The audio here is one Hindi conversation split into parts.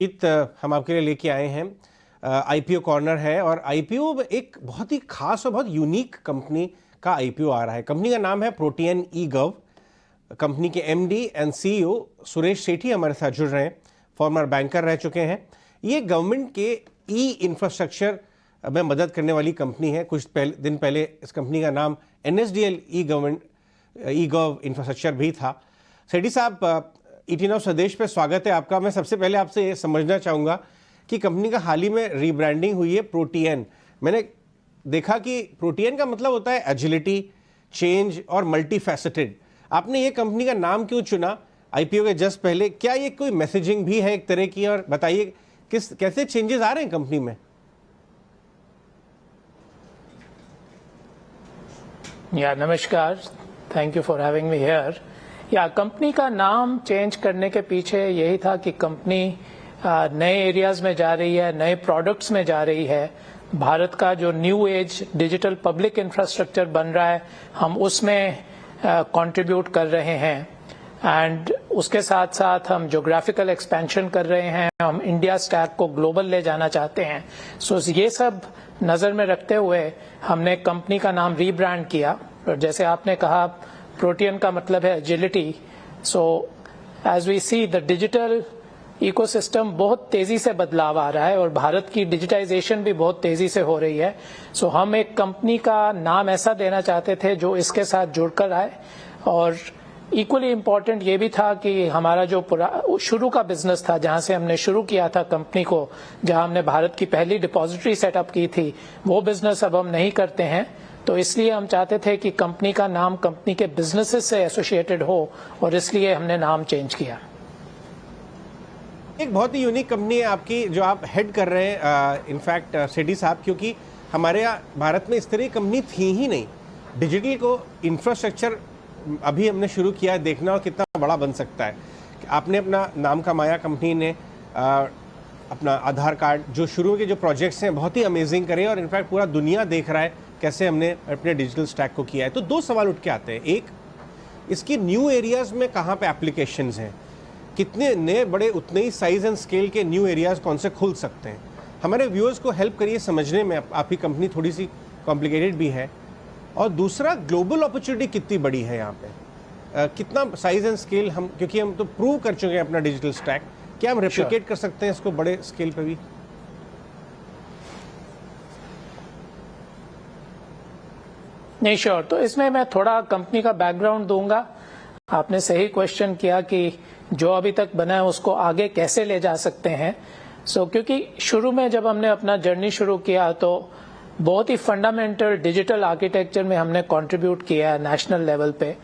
हम आपके लिए लेके आए हैं। आईपीओ कॉर्नर है और आईपीओ एक बहुत ही खास और बहुत यूनिक कंपनी का आईपीओ आ रहा है। कंपनी का नाम है प्रोटियन ई गव। कंपनी के एमडी एंड सीईओ सुरेश सेठी हमारे साथ जुड़ रहे हैं, फॉर्मर बैंकर रह चुके हैं। ये गवर्नमेंट के ई इंफ्रास्ट्रक्चर में मदद करने वाली कंपनी है। कुछ दिन पहले इस कंपनी का नाम एनएसडीएल ई गव इंफ्रास्ट्रक्चर भी था। सेठी साहब, ईटी नाउ स्वदेश पे स्वागत है आपका। मैं सबसे पहले आपसे ये समझना चाहूँगा कि कंपनी का हाल ही में रीब्रांडिंग हुई है प्रोटियन। मैंने देखा कि प्रोटियन का मतलब होता है एजिलिटी, चेंज और मल्टी फैसेटेड। आपने ये कंपनी का नाम क्यों चुना आईपीओ के जस्ट पहले? क्या ये कोई मैसेजिंग भी है एक तरह की? और बताइए कैसे चेंजेस आ रहे हैं कंपनी में? नमस्कार, thank you for having me here. Company का नाम चेंज करने के पीछे यही था कि कंपनी नए एरियाज में जा रही है, नए प्रोडक्ट्स में जा रही है। भारत का जो new age digital public infrastructure बन रहा है, हम उसमें कंट्रीब्यूट कर रहे हैं। एंड उसके साथ साथ हम ज्योग्राफिकल एक्सपेंशन कर रहे हैं, हम इंडिया स्टैक को ग्लोबल ले जाना चाहते हैं। सो ये सब नज़र में रखते हुए हमने कंपनी का नाम रीब्रांड किया। और जैसे आपने कहा, प्रोटियन का मतलब है agility. So as we see the digital ecosystem बहुत तेजी से बदलाव आ रहा है और भारत की डिजिटाइजेशन भी बहुत तेजी से हो रही है। सो हम एक कंपनी का नाम ऐसा देना चाहते थे जो इसके साथ जुड़कर आए। और इक्वली इम्पोर्टेंट ये भी था कि हमारा जो शुरू का बिजनेस था, जहां से हमने शुरू किया था कंपनी को, जहां हमने भारत की पहली डिपॉजिटरी सेटअप की थी, वो बिजनेस अब हम नहीं करते हैं। तो इसलिए हम चाहते थे कि कंपनी का नाम कंपनी के बिजनेसेस से एसोसिएटेड हो और इसलिए हमने नाम चेंज किया। एक बहुत ही यूनिक कंपनी है आपकी जो आप हेड कर रहे हैं इनफैक्ट सेठी साहब, क्योंकि हमारे यहाँ भारत में इस तरह की कंपनी थी ही नहीं। डिजिटल को इंफ्रास्ट्रक्चर अभी हमने शुरू किया है देखना, और कितना बड़ा बन सकता है। आपने अपना नाम कमाया, कंपनी ने अपना आधार कार्ड, जो शुरू के जो प्रोजेक्ट्स हैं बहुत ही अमेजिंग करे, और इनफैक्ट पूरा दुनिया देख रहा है कैसे हमने अपने डिजिटल स्टैक को किया है। तो दो सवाल उठ के आते हैं। एक, इसकी न्यू एरियाज़ में कहाँ पे एप्लीकेशंस हैं? कितने नए बड़े उतने ही साइज एंड स्केल के न्यू एरियाज़ कौन से खुल सकते हैं? हमारे व्यूअर्स को हेल्प करिए समझने में। आपकी कंपनी थोड़ी सी कॉम्प्लिकेटेड भी है। और दूसरा, ग्लोबल अपॉर्चुनिटी कितनी बड़ी है यहाँ पे? कितना साइज एंड स्केल हम, क्योंकि हम तो प्रूव कर चुके हैं अपना डिजिटल स्टैक, क्या हम रेप्लिकेट कर सकते हैं इसको बड़े स्केल पे भी? नहीं, श्योर। तो इसमें मैं थोड़ा कंपनी का बैकग्राउंड दूंगा। आपने सही क्वेश्चन किया कि जो अभी तक बना है उसको आगे कैसे ले जा सकते हैं। क्योंकि शुरू में जब हमने अपना जर्नी शुरू किया तो बहुत ही फंडामेंटल डिजिटल आर्किटेक्चर में हमने कंट्रीब्यूट किया है नेशनल लेवल पे।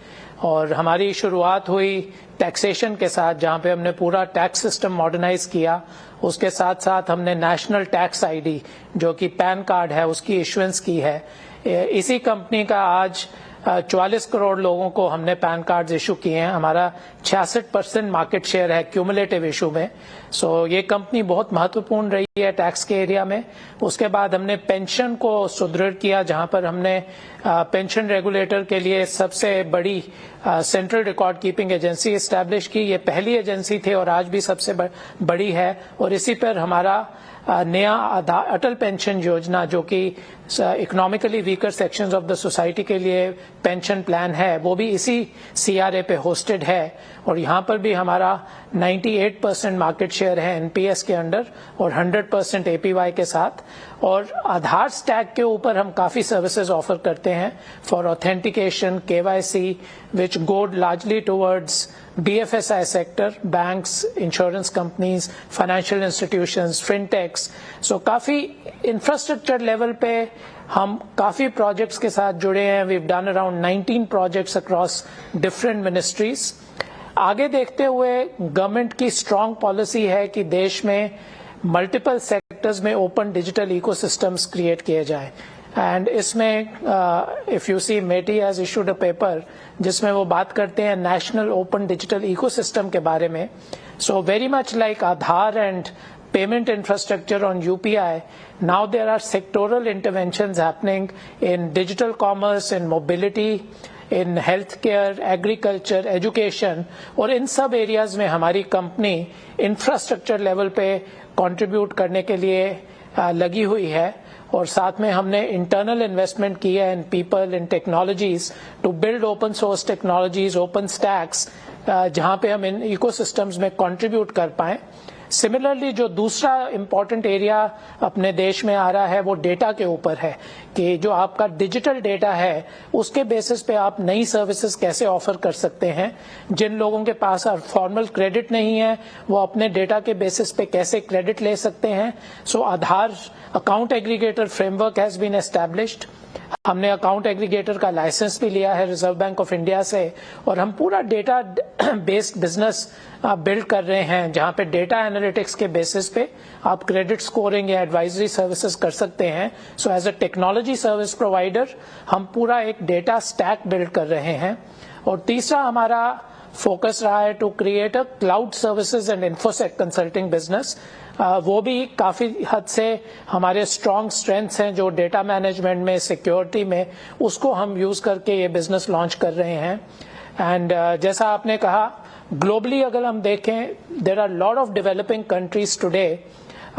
और हमारी शुरुआत हुई टैक्सेशन के साथ, जहां पे हमने पूरा टैक्स सिस्टम मॉडर्नाइज किया। उसके साथ साथ हमने नेशनल टैक्स आईडी, जो कि पैन कार्ड है, उसकी इशुएंस की है। इसी कंपनी का आज 44 करोड़ लोगों को हमने पैन कार्ड इशू किए हैं। हमारा 66% मार्केट शेयर है क्यूमुलेटिव इशू में। ये कंपनी बहुत महत्वपूर्ण रही है टैक्स के एरिया में। उसके बाद हमने पेंशन को सुदृढ़ किया, जहां पर हमने पेंशन रेगुलेटर के लिए सबसे बड़ी central record keeping agency establish की। ये पहली एजेंसी थी और आज भी सबसे बड़ी है। और इसी पर हमारा नया अटल पेंशन योजना, जो कि economically weaker sections of the society के लिए पेंशन प्लान है, वो भी इसी सीआरए पे होस्टेड है। और यहाँ पर भी हमारा 98% मार्केट शेयर है एनपीएस के अंडर और 100% एपीवाई के साथ। और आधार स्टैक के ऊपर हम काफी सर्विसेज ऑफर करते हैं for authentication, KYC, which go largely towards BFSI sector, banks, insurance companies, financial institutions, फिनटेक्स। काफी इंफ्रास्ट्रक्चर लेवल पे हम काफी प्रोजेक्ट्स के साथ जुड़े हैं। We have done around 19 projects across different ministries. आगे देखते हुए गवर्नमेंट की स्ट्रांग पॉलिसी है कि देश में मल्टीपल सेक्टर्स में ओपन डिजिटल इकोसिस्टम्स क्रिएट किए जाए। एंड इसमें if you see, MeitY has issued a paper जिसमें वो बात करते हैं नेशनल ओपन डिजिटल इकोसिस्टम के बारे में। Very much like Aadhaar and payment infrastructure on UPI, now there are sectoral interventions happening in digital commerce, in mobility, in health care, agriculture, education, और इन सब एरियाज में हमारी कंपनी इंफ्रास्ट्रक्चर लेवल पे कंट्रीब्यूट करने के लिए लगी हुई है। और साथ में हमने इंटरनल इन्वेस्टमेंट की है in people, in technologies to build open source technologies, open stacks, जहां पे हम इन इकोसिस्टम्स में कंट्रीब्यूट कर पाएं। सिमिलरली जो दूसरा इम्पोर्टेंट एरिया अपने देश में आ रहा है वो डेटा के ऊपर है कि जो आपका डिजिटल डेटा है उसके बेसिस पे आप नई सर्विसेज कैसे ऑफर कर सकते हैं। जिन लोगों के पास फॉर्मल क्रेडिट नहीं है वो अपने डेटा के बेसिस पे कैसे क्रेडिट ले सकते हैं। So Aadhaar account aggregator framework has been established. हमने अकाउंट एग्रीगेटर का लाइसेंस भी लिया है रिजर्व बैंक ऑफ इंडिया से, और हम पूरा डेटा बेस्ड बिजनेस बिल्ड कर रहे हैं जहां पे डेटा एनालिटिक्स के बेसिस पे आप क्रेडिट स्कोरिंग या एडवाइजरी सर्विसेज कर सकते हैं। So as a technology service provider हम पूरा एक डेटा स्टैक बिल्ड कर रहे हैं। और तीसरा हमारा फोकस रहा है to create a cloud services and infosec consulting business. वो भी काफी हद से हमारे स्ट्रॉन्ग स्ट्रेंथ्स हैं जो डेटा मैनेजमेंट में, सिक्योरिटी में, उसको हम यूज करके ये बिजनेस लॉन्च कर रहे हैं। एंड जैसा आपने कहा, ग्लोबली अगर हम देखें, there are lot of developing countries today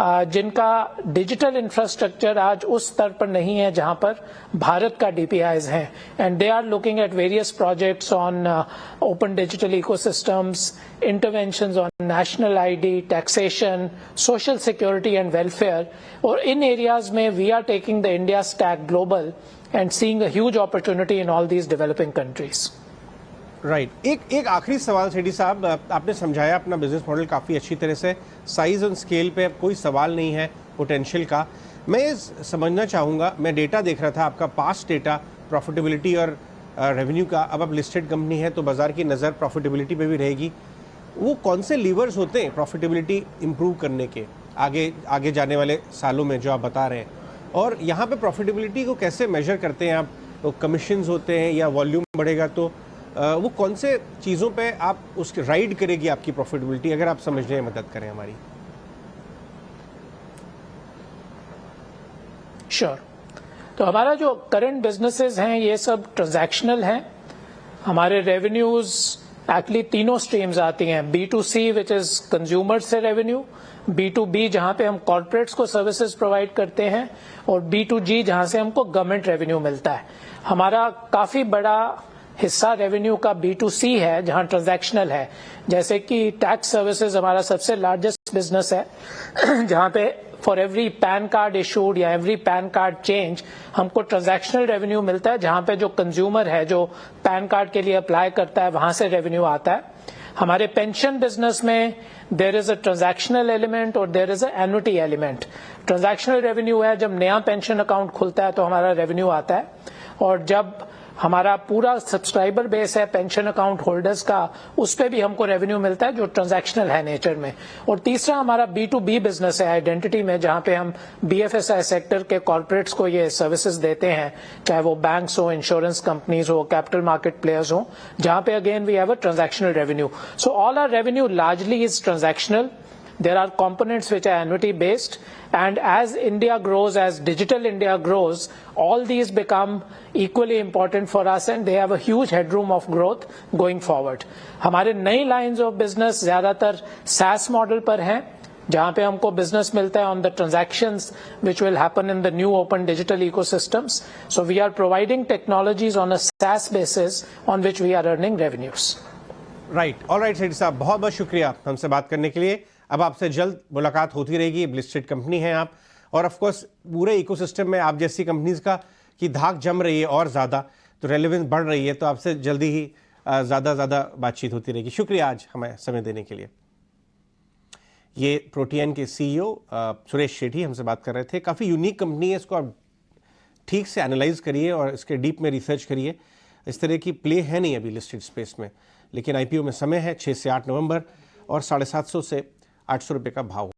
जिनका डिजिटल इंफ्रास्ट्रक्चर आज उस स्तर पर नहीं है जहां पर भारत का डीपीआईज है, and they are looking at various projects on open digital ecosystems, interventions on national ID, taxation, social security and welfare. और इन एरियाज में we are taking the India stack global and seeing a huge opportunity in all these developing countries. Right. एक आखिरी सवाल सेठी साहब, आपने समझाया अपना बिजनेस मॉडल काफ़ी अच्छी तरह से, साइज और स्केल पे कोई सवाल नहीं है पोटेंशियल का। मैं ये समझना चाहूँगा, मैं डेटा देख रहा था आपका, पास्ट डेटा प्रॉफिटेबिलिटी और रेवेन्यू का। अब आप लिस्टेड कंपनी है तो बाज़ार की नज़र प्रॉफिटेबिलिटी पे भी रहेगी। वो कौन से लीवर्स होते हैं प्रॉफिटेबिलिटी इम्प्रूव करने के आगे जाने वाले सालों में जो आप बता रहे हैं, और यहाँ पे प्रॉफिटेबिलिटी को कैसे मेजर करते हैं आप? तो कमीशंस होते हैं या वॉल्यूम बढ़ेगा तो वो कौन से चीज़ों पे आप उसकी राइड करेगी आपकी प्रॉफिटेबिलिटी, अगर आप समझने में मदद करें हमारी। श्योर। तो हमारा जो करंट बिजनेसेस हैं ये सब ट्रांजैक्शनल हैं। हमारे रेवेन्यूज एक्चुअली तीनों स्ट्रीम्स आती हैं, B2C विच इज कंज्यूमर से रेवेन्यू, B2B जहां पे हम कॉर्पोरेट्स को सर्विसेज प्रोवाइड करते हैं, और B2G जहां से हमको गवर्नमेंट रेवेन्यू मिलता है। हमारा काफी बड़ा हिस्सा रेवेन्यू का B2C है जहां ट्रांजैक्शनल है, जैसे कि टैक्स सर्विसेज हमारा सबसे लार्जेस्ट बिजनेस है जहां पे for every pan card issued या एवरी पैन कार्ड चेंज हमको ट्रांजैक्शनल रेवेन्यू मिलता है, जहां पे जो कंज्यूमर है जो पैन कार्ड के लिए अप्लाई करता है वहां से रेवेन्यू आता है। हमारे पेंशन बिजनेस में there is a transactional element और there is a annuity element. Transactional revenue है जब नया पेंशन अकाउंट खुलता है तो हमारा रेवेन्यू आता है, और जब हमारा पूरा सब्सक्राइबर बेस है पेंशन अकाउंट होल्डर्स का, उस पे भी हमको रेवेन्यू मिलता है जो ट्रांजैक्शनल है नेचर में। और तीसरा हमारा B2B बिजनेस है आइडेंटिटी में, जहां पे हम BFSI सेक्टर के कॉर्पोरेट्स को ये सर्विसेज देते हैं, चाहे वो बैंक्स हो, इंश्योरेंस कंपनीज हो, कैपिटल मार्केट प्लेयर्स हो, जहां पे again we have a transactional revenue. So all our revenue largely is transactional. There are components which are annuity based, and as India grows, as digital India grows, all these become equally important for us and they have a huge headroom of growth going forward. हमारे नई lines of business ज्यादातर SaaS model पर हैं, जहां पे हमको business मिलता है on the transactions which will happen in the new open digital ecosystems. So we are providing technologies on a SaaS basis on which we are earning revenues. Right. All right Sethi sahab, बहुत बहुत शुक्रिया हमसे बात करने के लिए। अब आपसे जल्द मुलाकात होती रहेगी। लिस्टेड कंपनी है आप, और ऑफ कोर्स पूरे इकोसिस्टम में आप जैसी कंपनीज का की धाक जम रही है और ज़्यादा, तो रेलेवेंस बढ़ रही है, तो आपसे जल्दी ही ज़्यादा बातचीत होती रहेगी। शुक्रिया आज हमें समय देने के लिए। ये प्रोटियन के CEO सुरेश सेठी हमसे बात कर रहे थे। काफ़ी यूनिक कंपनी है, इसको आप ठीक से एनालाइज करिए और इसके डीप में रिसर्च करिए। इस तरह की प्ले है नहीं अभी लिस्टेड स्पेस में, लेकिन IPO में समय है 6 से 8 नवंबर, और 750 से 800 रुपये का भाव।